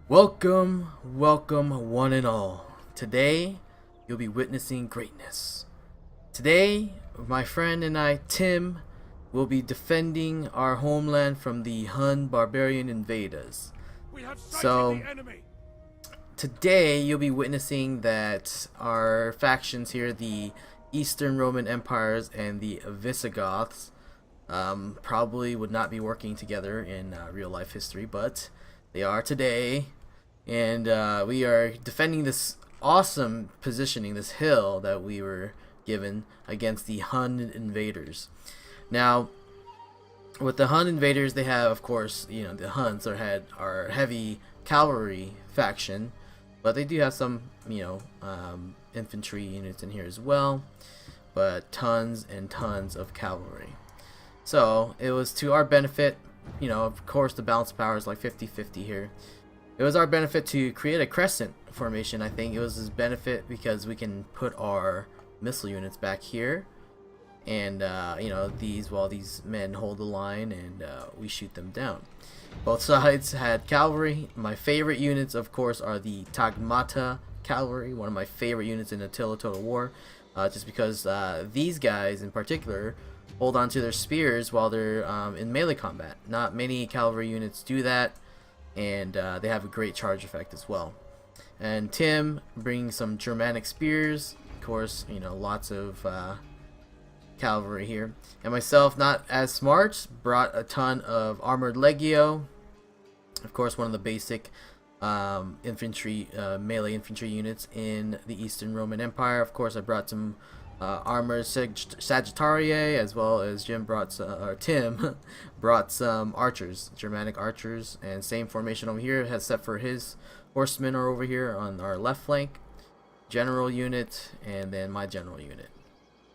Welcome, welcome one and all. Today, you'll be witnessing greatness. Today, my friend and I, Tim, will be defending our homeland from the Hun barbarian invaders. So, today you'll be witnessing that our factions here, the Eastern Roman Empires and the Visigoths, probably would not be working together in real life history, but they are today. And we are defending this awesome positioning, this hill that we were given against the Hun invaders. Now, with the Hun invaders, they have, of course, the Huns are heavy cavalry faction, but they do have some, infantry units in here as well, but tons and tons of cavalry. So it was to our benefit, of course the balance of power is like 50-50 here. It was our benefit to create a crescent formation. I think it was his benefit because we can put our missile units back here, and while these men hold the line, and we shoot them down. Both sides had cavalry. My favorite units, of course, are the Tagmata cavalry, one of my favorite units in Attila Total War, just because these guys in particular hold on to their spears while they're in melee combat. Not many cavalry units do that, and they have a great charge effect as well. And Tim bringing some Germanic spears, of course, lots of cavalry here. And myself, not as smart, brought a ton of armored legio, of course one of the basic infantry, melee infantry units in the Eastern Roman Empire. Of course I brought some armored Sagittarii, as well as Tim brought some archers, Germanic archers, and same formation over here, except for his horsemen are over here on our left flank, general unit, and then my general unit.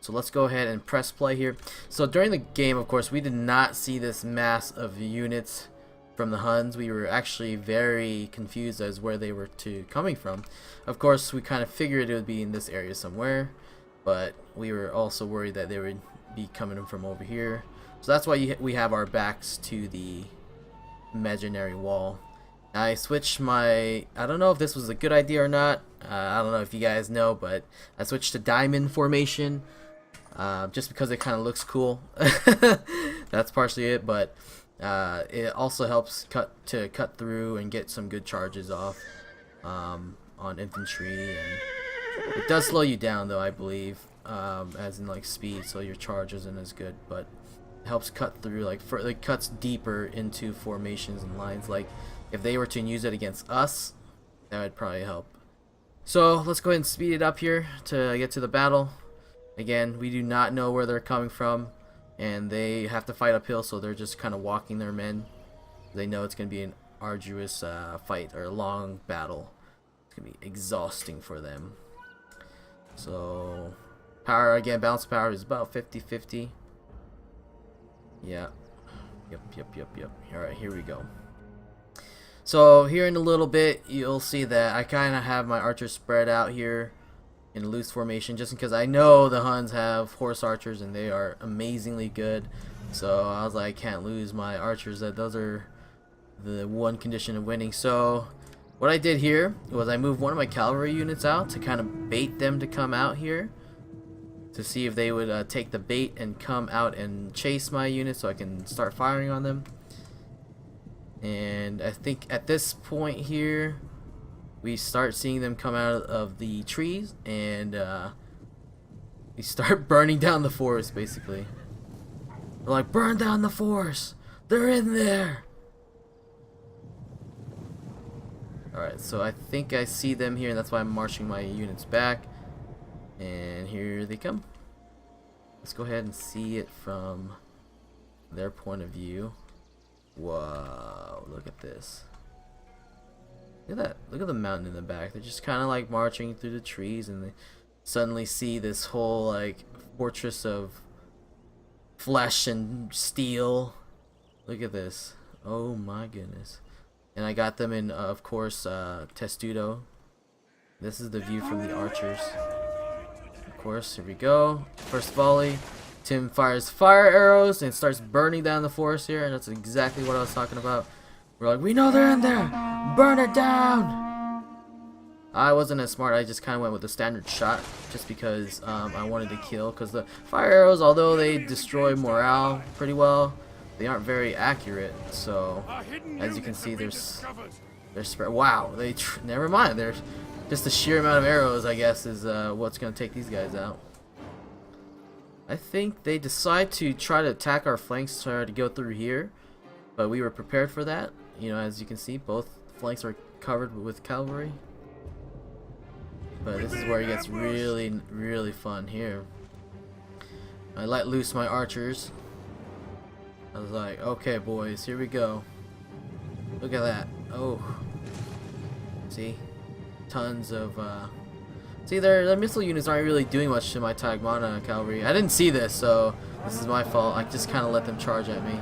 So let's go ahead and press play here. So during the game, of course, we did not see this mass of units from the Huns. We were actually very confused as where they were coming from. Of course, we kind of figured it would be in this area somewhere, but we were also worried that they would be coming from over here. So that's why we have our backs to the imaginary wall. I switched I don't know if this was a good idea or not. I don't know if you guys know, but I switched to diamond formation. Just because it kind of looks cool. That's partially it, but it also helps cut through and get some good charges off on infantry, and it does slow you down though, I believe, as in like speed, so your charge isn't as good, but it helps cut through, it cuts deeper into formations and lines. Like if they were to use it against us, that would probably help. So let's go ahead and speed it up here to get to the battle. Again, we do not know where they're coming from, and they have to fight uphill, so they're just kind of walking their men. They know it's going to be an arduous fight, or a long battle. It's going to be exhausting for them. So, power, again, balance power is about 50-50. Yeah. Yep. Alright, here we go. So, here in a little bit, you'll see that I kind of have my archers spread out here in a loose formation, just because I know the Huns have horse archers and they are amazingly good. So I was like, I can't lose my archers. Those are the one condition of winning. So what I did here was I moved one of my cavalry units out to kind of bait them to come out here, to see if they would take the bait and come out and chase my unit so I can start firing on them. And I think at this point here we start seeing them come out of the trees, and we start burning down the forest, basically. We're like, burn down the forest! They're in there! Alright, so I think I see them here, and that's why I'm marching my units back. And here they come. Let's go ahead and see it from their point of view. Whoa, look at this. Look at that. Look at the mountain in the back. They're just kind of like marching through the trees, and they suddenly see this whole like fortress of flesh and steel. Look at this. Oh my goodness. And I got them in, of course, Testudo. This is the view from the archers. Of course, here we go. First volley. Tim fires fire arrows and starts burning down the forest here, and that's exactly what I was talking about. We're like, we know they're in there! Burn it down! I wasn't as smart, I just kind of went with the standard shot, just because I wanted to kill, because the fire arrows, although they destroy morale pretty well, they aren't very accurate, so as you can see they're spread. Wow, never mind, there's just the sheer amount of arrows, I guess, is what's going to take these guys out. I think they decide to try to attack our flanks, try to go through here, but we were prepared for that. You know, as you can see, both flanks are covered with cavalry. But this is where it gets really, really fun here. I let loose my archers. I was like, okay boys, here we go. Look at that. Oh. See? Tons of, see, their missile units aren't really doing much to my Tagmata cavalry. I didn't see this, so this is my fault. I just kind of let them charge at me.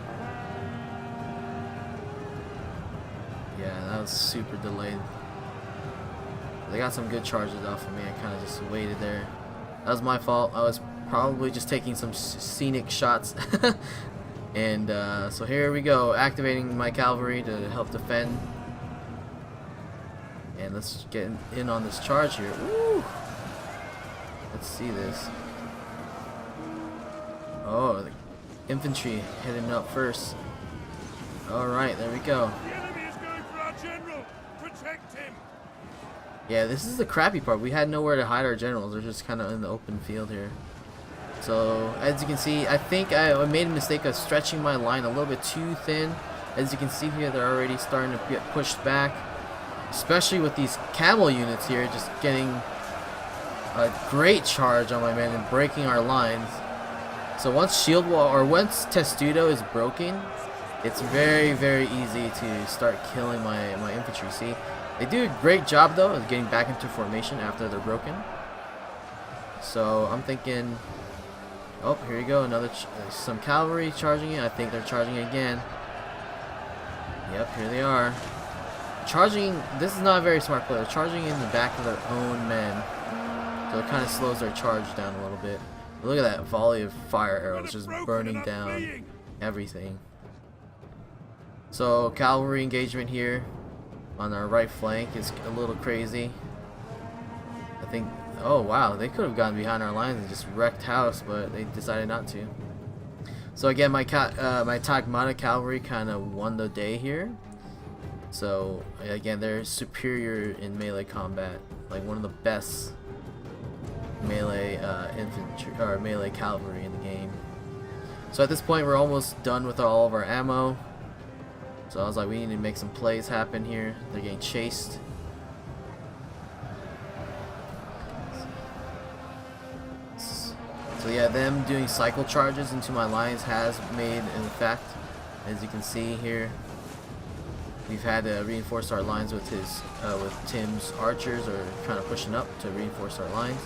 Yeah, that was super delayed. They got some good charges off of me. I kind of just waited there. That was my fault. I was probably just taking some scenic shots. And so here we go, activating my cavalry to help defend. And let's get in on this charge here. Woo! Let's see this. Oh, the infantry heading up first. Alright, there we go. The enemy is going for our general. Protect him. Yeah, this is the crappy part. We had nowhere to hide our generals. They're just kind of in the open field here. So, as you can see, I think I made a mistake of stretching my line a little bit too thin. As you can see here, they're already starting to get pushed back. Especially with these camel units here, just getting a great charge on my men and breaking our lines. So once shield wall, or once Testudo is broken, it's very, very easy to start killing my infantry. See? They do a great job though of getting back into formation after they're broken. So I'm thinking, oh, here you go, another some cavalry charging in. I think they're charging again. Yep, here they are. Charging, this is not a very smart play. They're charging in the back of their own men. So it kind of slows their charge down a little bit. But look at that volley of fire arrows just burning down everything. So cavalry engagement here on our right flank is a little crazy. I think, oh wow, they could have gotten behind our lines and just wrecked house, but they decided not to. So again, my Tagmata cavalry kind of won the day here. So again, they're superior in melee combat, like one of the best melee infantry or melee cavalry in the game. So at this point, we're almost done with all of our ammo. So I was like, we need to make some plays happen here. They're getting chased. So yeah, them doing cycle charges into my lines has made an effect. As you can see here, we've had to reinforce our lines with Tim's archers, or kind of pushing up to reinforce our lines.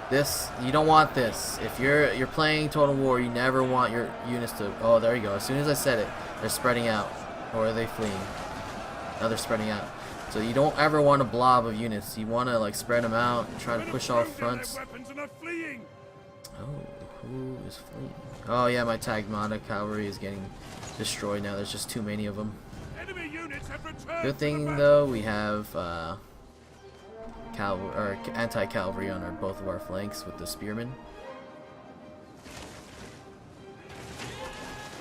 This, you don't want this. If you're playing Total War, you never want your units to. Oh, there you go. As soon as I said it, they're spreading out, or are they fleeing? Now they're spreading out. So you don't ever want a blob of units. You want to like spread them out and try to push off fronts. Oh, who is fleeing? Oh yeah, my Tagmata cavalry is getting destroyed now. There's just too many of them. Good thing though, we have anti-cavalry on both of our flanks with the spearmen.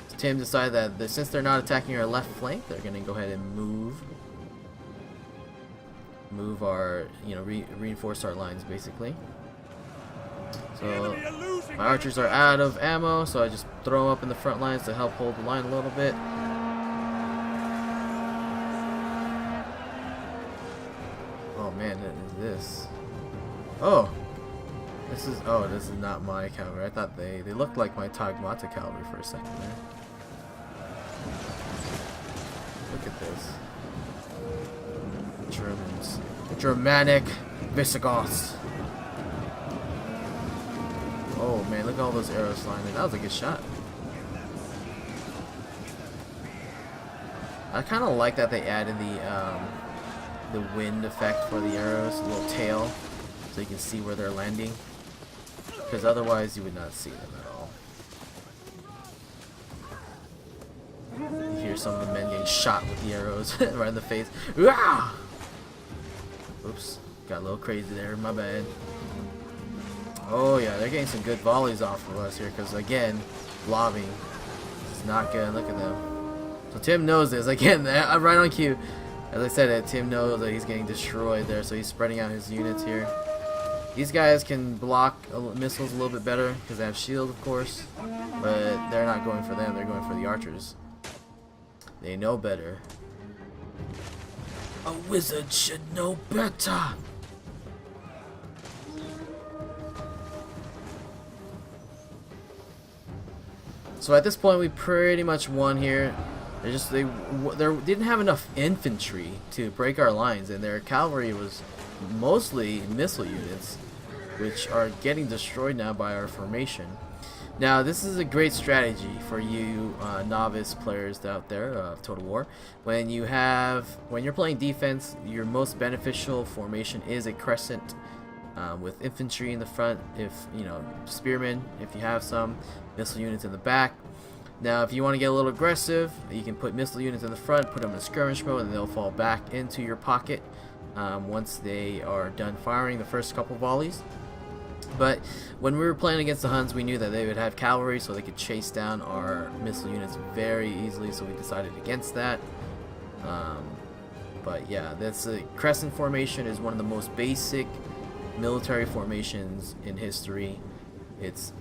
So Tim decided that since they're not attacking our left flank, they're gonna go ahead and move our, reinforce our lines basically. So my archers are out of ammo, so I just throw them up in the front lines to help hold the line a little bit. Oh man, what is this? Oh, this is not my cavalry. I thought they looked like my Tagmata cavalry for a second there. Look at this. Germans. Germanic Visigoths. Oh man, look at all those arrows flying in. That was a good shot. I kind of like that they added the wind effect for the arrows, a little tail, so you can see where they're landing. Because otherwise you would not see them at all. You hear some of the men getting shot with the arrows right in the face. Oops, got a little crazy there. My bad. Oh yeah, they're getting some good volleys off of us here because again, lobbing is not good. Look at them. So Tim knows this again. Right on cue. As I said, Tim knows that he's getting destroyed there, so he's spreading out his units here. These guys can block missiles a little bit better because they have shield, of course, but they're not going for them. They're going for the archers. They know better. A wizard should know better. So at this point, we pretty much won here. They didn't have enough infantry to break our lines, and their cavalry was mostly missile units, which are getting destroyed now by our formation. Now, this is a great strategy for you novice players out there of Total War. When you're playing defense, your most beneficial formation is a crescent with infantry in the front. If spearmen, if you have some missile units in the back. Now, if you want to get a little aggressive, you can put missile units in the front, put them in skirmish mode, and they'll fall back into your pocket once they are done firing the first couple volleys. But when we were playing against the Huns, we knew that they would have cavalry, so they could chase down our missile units very easily, so we decided against that. But yeah, that's a crescent formation is one of the most basic military formations in history. It's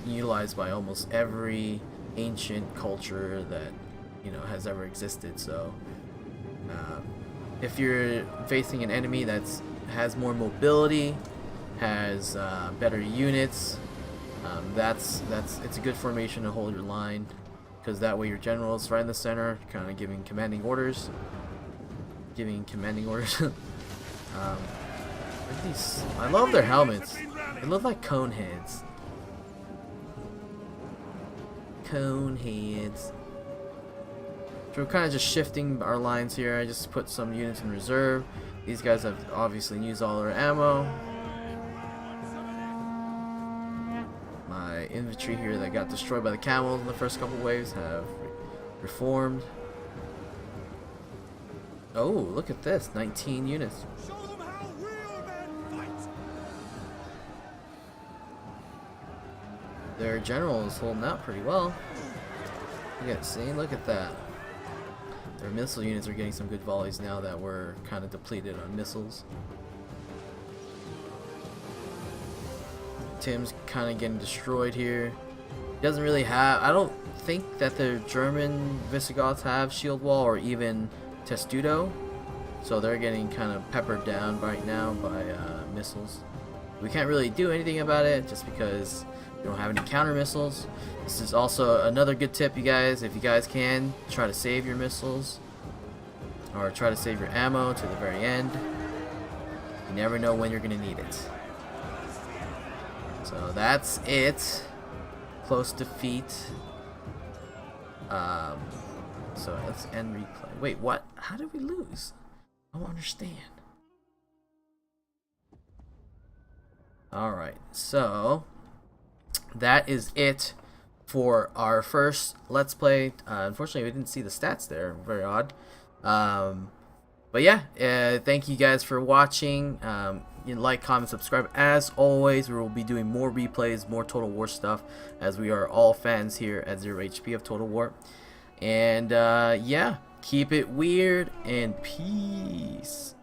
utilized by almost every ancient culture that has ever existed. So if you're facing an enemy has more mobility, has better units, it's a good formation to hold your line, because that way your general is right in the center, kind of giving commanding orders. I love their helmets. They look like cone heads. So we're kind of just shifting our lines here. I just put some units in reserve. These guys have obviously used all their ammo. My infantry here that got destroyed by the camels in the first couple waves have reformed. Oh, look at this, 19 units. Their general is holding out pretty well. Look at that. Their missile units are getting some good volleys now that we're kind of depleted on missiles. Tim's kind of getting destroyed here. He doesn't really have... I don't think that the German Visigoths have shield wall or even testudo. So they're getting kind of peppered down right now by missiles. We can't really do anything about it just because we don't have any counter missiles. This is also another good tip, you guys. If you guys can, try to save your missiles or try to save your ammo to the very end. You never know when you're going to need it. So that's it. Close defeat. So let's end replay. Wait, what? How did we lose? I don't understand. Alright, so that is it for our first Let's Play. Unfortunately, we didn't see the stats there. Very odd. But yeah, thank you guys for watching. Like, comment, subscribe. As always, we will be doing more replays, more Total War stuff, as we are all fans here at ZeroHp of Total War. And yeah, keep it weird and peace.